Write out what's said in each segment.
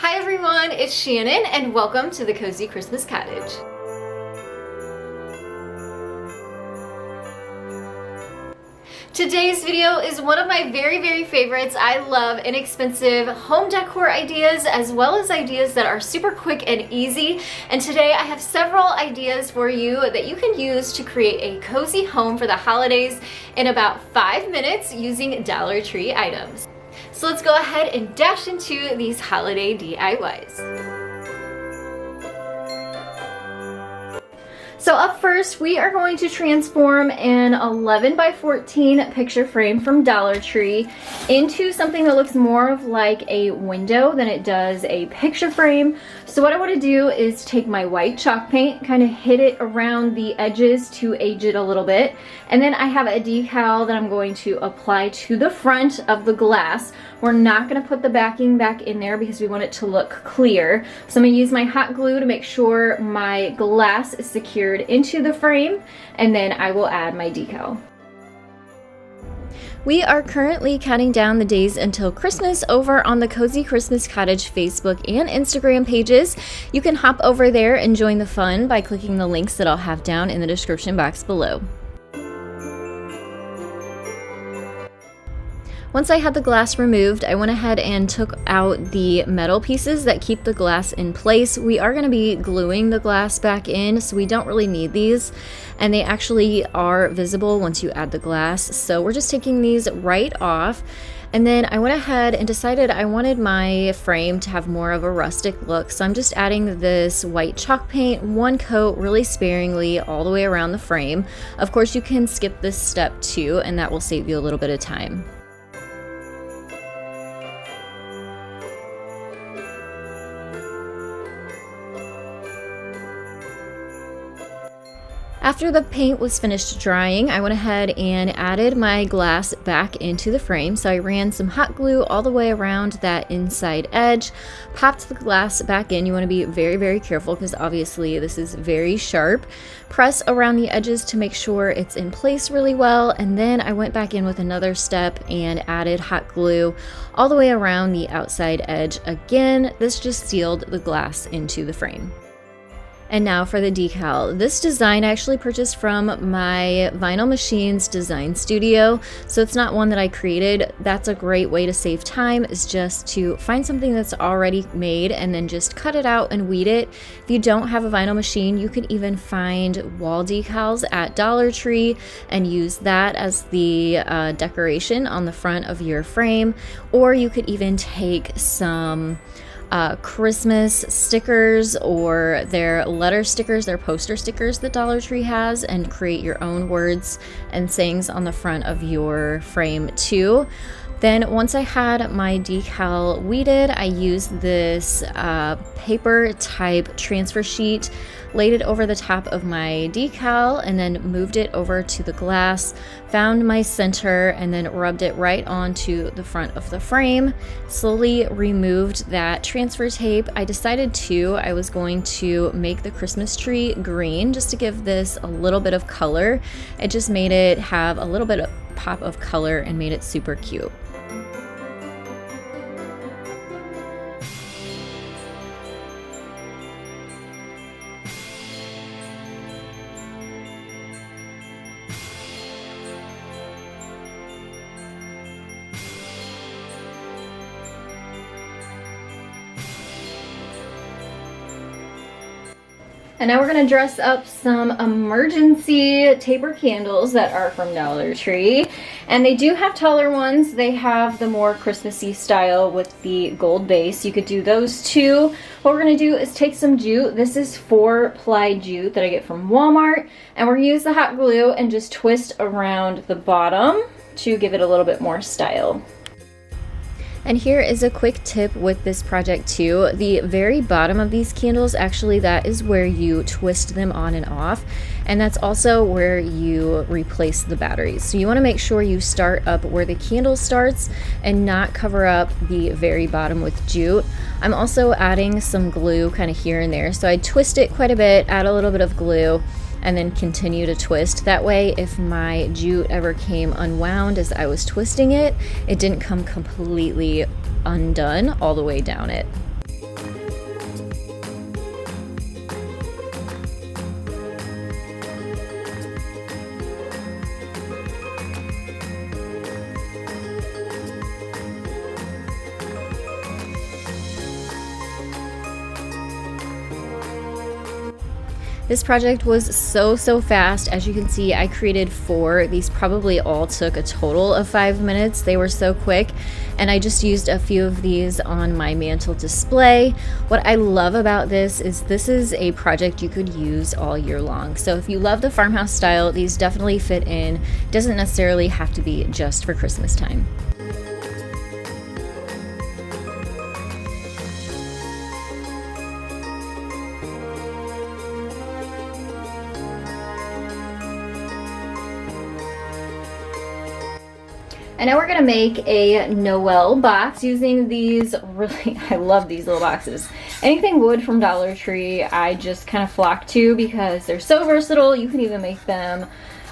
Hi everyone, it's Shannon and welcome to the Cozy Christmas Cottage. Today's video is one of my very favorites. I love inexpensive home decor ideas as well as ideas that are super quick and easy. And today I have several ideas for you that you can use to create a cozy home for the holidays in about 5 minutes using Dollar Tree items. So let's go ahead and dash into these holiday DIYs. So up first, we are going to transform an 11 by 14 picture frame from Dollar Tree into something that looks more of like a window than it does a picture frame. So what I want to do is take my white chalk paint, kind of hit it around the edges to age it a little bit. And then I have a decal that I'm going to apply to the front of the glass. We're not going to put the backing back in there because we want it to look clear. So I'm going to use my hot glue to make sure my glass is secured into the frame, and then I will add my decal. We are currently counting down the days until Christmas over on the Cozy Christmas Cottage Facebook and Instagram pages. You can hop over there and join the fun by clicking the links that I'll have down in the description box below. Once I had the glass removed, I went ahead and took out the metal pieces that keep the glass in place. We are going to be gluing the glass back in, so we don't really need these, and they actually are visible once you add the glass. So we're just taking these right off. And then I went ahead and decided I wanted my frame to have more of a rustic look. So I'm just adding this white chalk paint, one coat really sparingly all the way around the frame. Of course, you can skip this step too, and that will save you a little bit of time. After the paint was finished drying, I went ahead and added my glass back into the frame. So I ran some hot glue all the way around that inside edge, popped the glass back in. You want to be very careful because obviously this is very sharp. Press around the edges to make sure it's in place really well, and then I went back in with another step and added hot glue all the way around the outside edge. Again, this just sealed the glass into the frame. And now for the decal. This design I actually purchased from my Vinyl Machines design studio, so it's not one that I created. That's a great way to save time, is just to find something that's already made and then just cut it out and weed it. If you don't have a vinyl machine, you can even find wall decals at Dollar Tree and use that as the decoration on the front of your frame, or you could even take some Christmas stickers or their letter stickers, their poster stickers that Dollar Tree has, and create your own words and sayings on the front of your frame too. Then once I had my decal weeded, I used this paper type transfer sheet, laid it over the top of my decal, and then moved it over to the glass, found my center, and then rubbed it right onto the front of the frame. Slowly removed that transfer tape. I decided I was going to make the Christmas tree green just to give this a little bit of color. It just made it have a little bit of pop of color and made it super cute. And now we're going to dress up some emergency taper candles that are from Dollar Tree. And they do have taller ones. They have the more Christmassy style with the gold base. You could do those too. What we're going to do is take some jute. This is 4-ply jute that I get from Walmart. And we're going to use the hot glue and just twist around the bottom to give it a little bit more style. And here is a quick tip with this project too. The very bottom of these candles, actually that is where you twist them on and off, and that's also where you replace the batteries. So you want to make sure you start up where the candle starts and not cover up the very bottom with jute. I'm also adding some glue kind of here and there, so I twist it quite a bit, add a little bit of glue, and then continue to twist. That way, if my jute ever came unwound as I was twisting it, it didn't come completely undone all the way down it. This project was so fast. As you can see, I created 4. These probably all took a total of 5 minutes. They were so quick, and I just used a few of these on my mantle display. What I love about this is a project you could use all year long. So if you love the farmhouse style, these definitely fit in. Doesn't necessarily have to be just for Christmas time. And now we're gonna make a Noel box using these I love these little boxes. Anything wood from Dollar Tree, I just kind of flock to because they're so versatile. You can even make them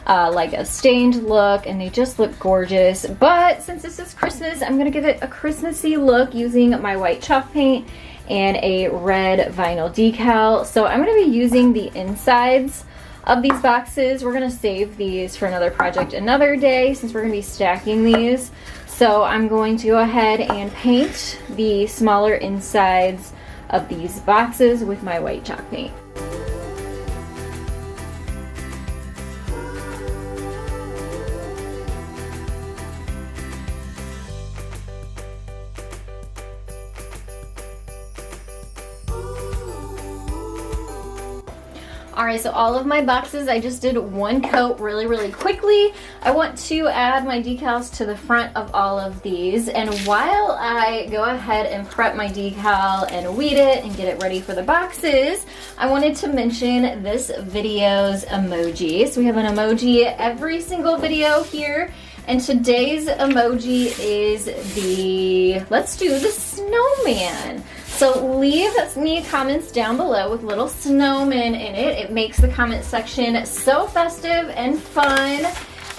like a stained look, and they just look gorgeous. But since this is Christmas, I'm gonna give it a Christmassy look using my white chalk paint and a red vinyl decal. So I'm gonna be using the insides of these boxes. We're gonna save these for another project another day since we're gonna be stacking these. So I'm going to go ahead and paint the smaller insides of these boxes with my white chalk paint. Alright, so all of my boxes, I just did one coat really quickly. I want to add my decals to the front of all of these, and while I go ahead and prep my decal and weed it and get it ready for the boxes, I wanted to mention this video's emoji. So we have an emoji every single video here, and today's emoji is let's do the snowman. So leave me comments down below with little snowmen in it. It makes the comment section so festive and fun.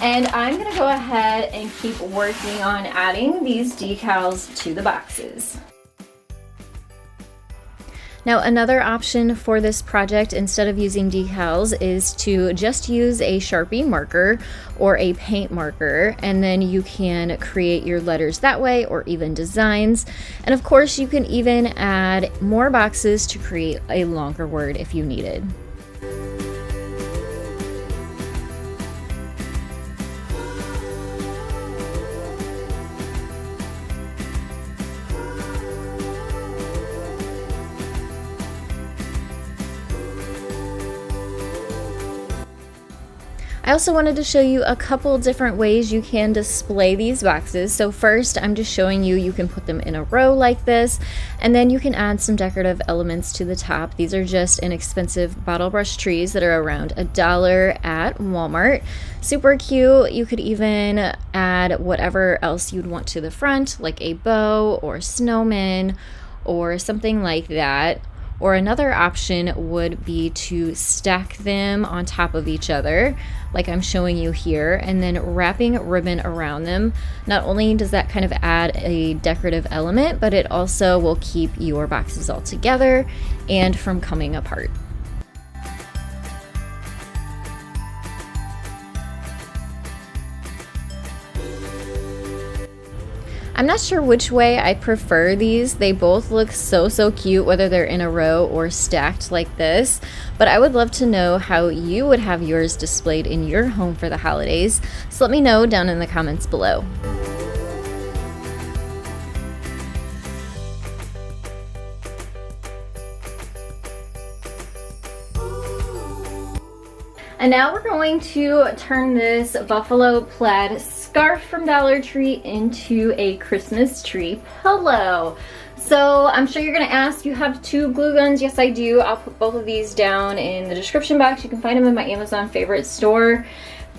And I'm gonna go ahead and keep working on adding these decals to the boxes. Now, another option for this project, instead of using decals, is to just use a Sharpie marker or a paint marker, and then you can create your letters that way, or even designs. And of course, you can even add more boxes to create a longer word if you needed. I also wanted to show you a couple different ways you can display these boxes. So first, I'm just showing you can put them in a row like this, and then you can add some decorative elements to the top. These are just inexpensive bottle brush trees that are around $1 at Walmart. Super cute. You could even add whatever else you'd want to the front, like a bow or snowman or something like that. Or another option would be to stack them on top of each other, like I'm showing you here, and then wrapping ribbon around them. Not only does that kind of add a decorative element, but it also will keep your boxes all together and from coming apart. I'm not sure which way I prefer these. They both look so cute, whether they're in a row or stacked like this. But I would love to know how you would have yours displayed in your home for the holidays. So let me know down in the comments below. And now we're going to turn this buffalo plaid scarf from Dollar Tree into a Christmas tree pillow. So I'm sure you're gonna ask, you have 2 glue guns? Yes, I do. I'll put both of these down in the description box. You can find them in my Amazon favorite store.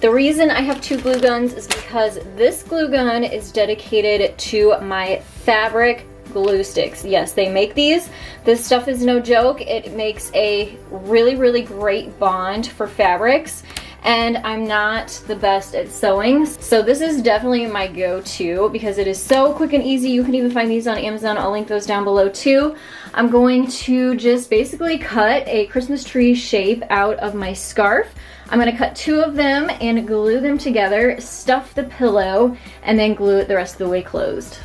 The reason I have 2 glue guns is because this glue gun is dedicated to my fabric glue sticks. Yes, they make these. This stuff is no joke. It makes a really great bond for fabrics, and I'm not the best at sewing, so this is definitely my go-to because it is so quick and easy. You can even find these on Amazon. I'll link those down below too. I'm going to just basically cut a Christmas tree shape out of my scarf. I'm going to cut 2 of them and glue them together, stuff the pillow, and then glue it the rest of the way closed.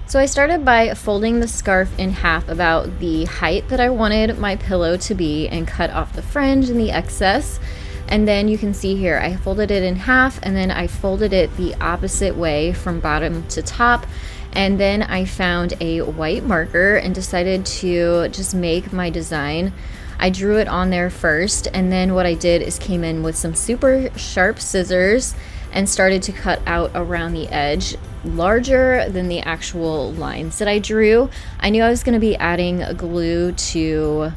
So I started by folding the scarf in half about the height that I wanted my pillow to be and cut off the fringe and the excess. And then you can see here, I folded it in half and then I folded it the opposite way from bottom to top. And then I found a white marker and decided to just make my design. I drew it on there first, and then what I did is came in with some super sharp scissors and started to cut out around the edge, larger than the actual lines that I drew. I knew I was going to be adding glue to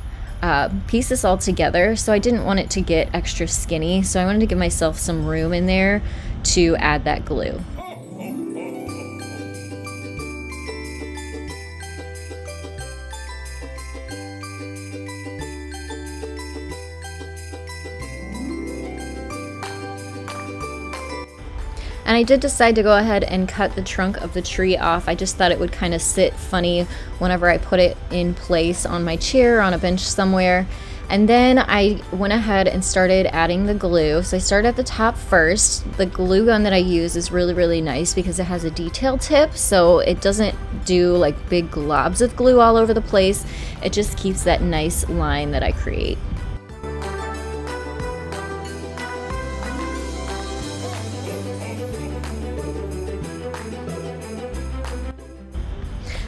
piece this all together, so I didn't want it to get extra skinny, so I wanted to give myself some room in there to add that glue. And I did decide to go ahead and cut the trunk of the tree off. I just thought it would kind of sit funny whenever I put it in place on my chair, on a bench somewhere. And then I went ahead and started adding the glue. So I started at the top first. The glue gun that I use is really, really nice because it has a detail tip, so it doesn't do like big globs of glue all over the place. It just keeps that nice line that I create.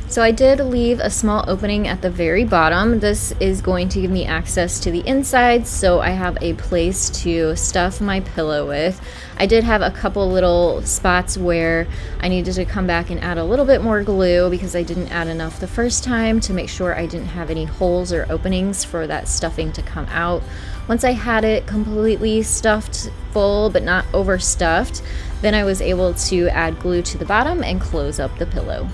So I did leave a small opening at the very bottom. This is going to give me access to the inside, so I have a place to stuff my pillow with. I did have a couple little spots where I needed to come back and add a little bit more glue because I didn't add enough the first time to make sure I didn't have any holes or openings for that stuffing to come out. Once I had it completely stuffed full but not overstuffed, then I was able to add glue to the bottom and close up the pillow.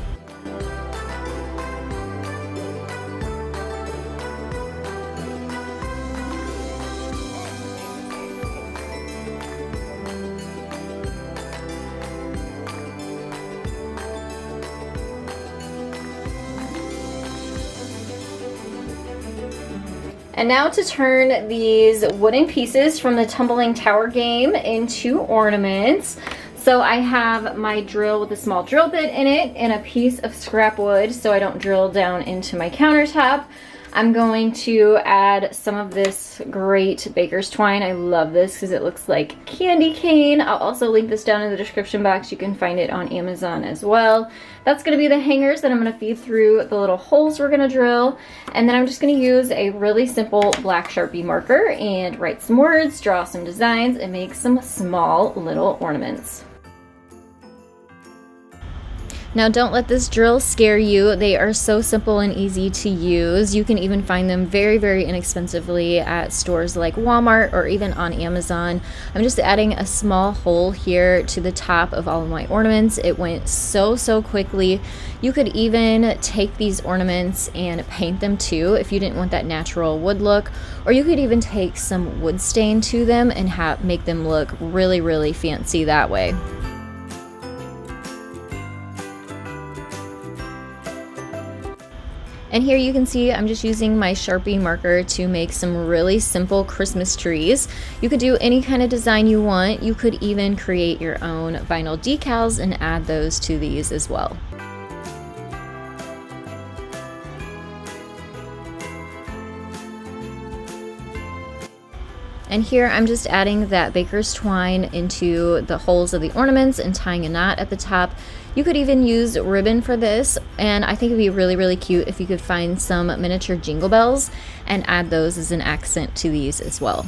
And now to turn these wooden pieces from the tumbling tower game into ornaments. So I have my drill with a small drill bit in it and a piece of scrap wood so I don't drill down into my countertop. I'm going to add some of this great baker's twine. I love this because it looks like candy cane. I'll also link this down in the description box. You can find it on Amazon as well. That's going to be the hangers that I'm going to feed through the little holes we're going to drill. And then I'm just going to use a really simple black Sharpie marker and write some words, draw some designs, and make some small little ornaments. Now don't let this drill scare you. They are so simple and easy to use. You can even find them very, very inexpensively at stores like Walmart or even on Amazon. I'm just adding a small hole here to the top of all of my ornaments. It went so quickly. You could even take these ornaments and paint them too if you didn't want that natural wood look, or you could even take some wood stain to them and make them look really, really fancy that way. And here you can see I'm just using my Sharpie marker to make some really simple Christmas trees. You could do any kind of design you want. You could even create your own vinyl decals and add those to these as well. And here I'm just adding that baker's twine into the holes of the ornaments and tying a knot at the top. You could even use ribbon for this, and I think it'd be really, really cute if you could find some miniature jingle bells and add those as an accent to these as well.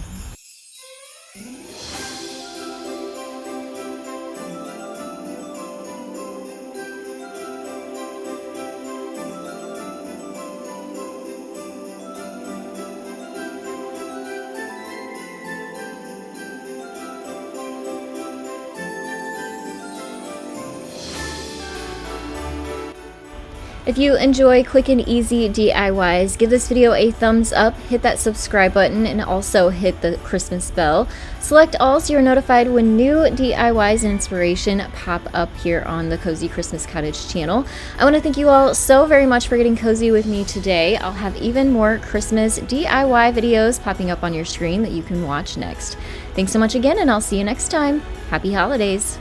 If you enjoy quick and easy DIYs, give this video a thumbs up, hit that subscribe button, and also hit the Christmas bell. Select all so you're notified when new DIYs and inspiration pop up here on the Cozy Christmas Cottage channel. I want to thank you all so very much for getting cozy with me today. I'll have even more Christmas DIY videos popping up on your screen that you can watch next. Thanks so much again, and I'll see you next time. Happy holidays!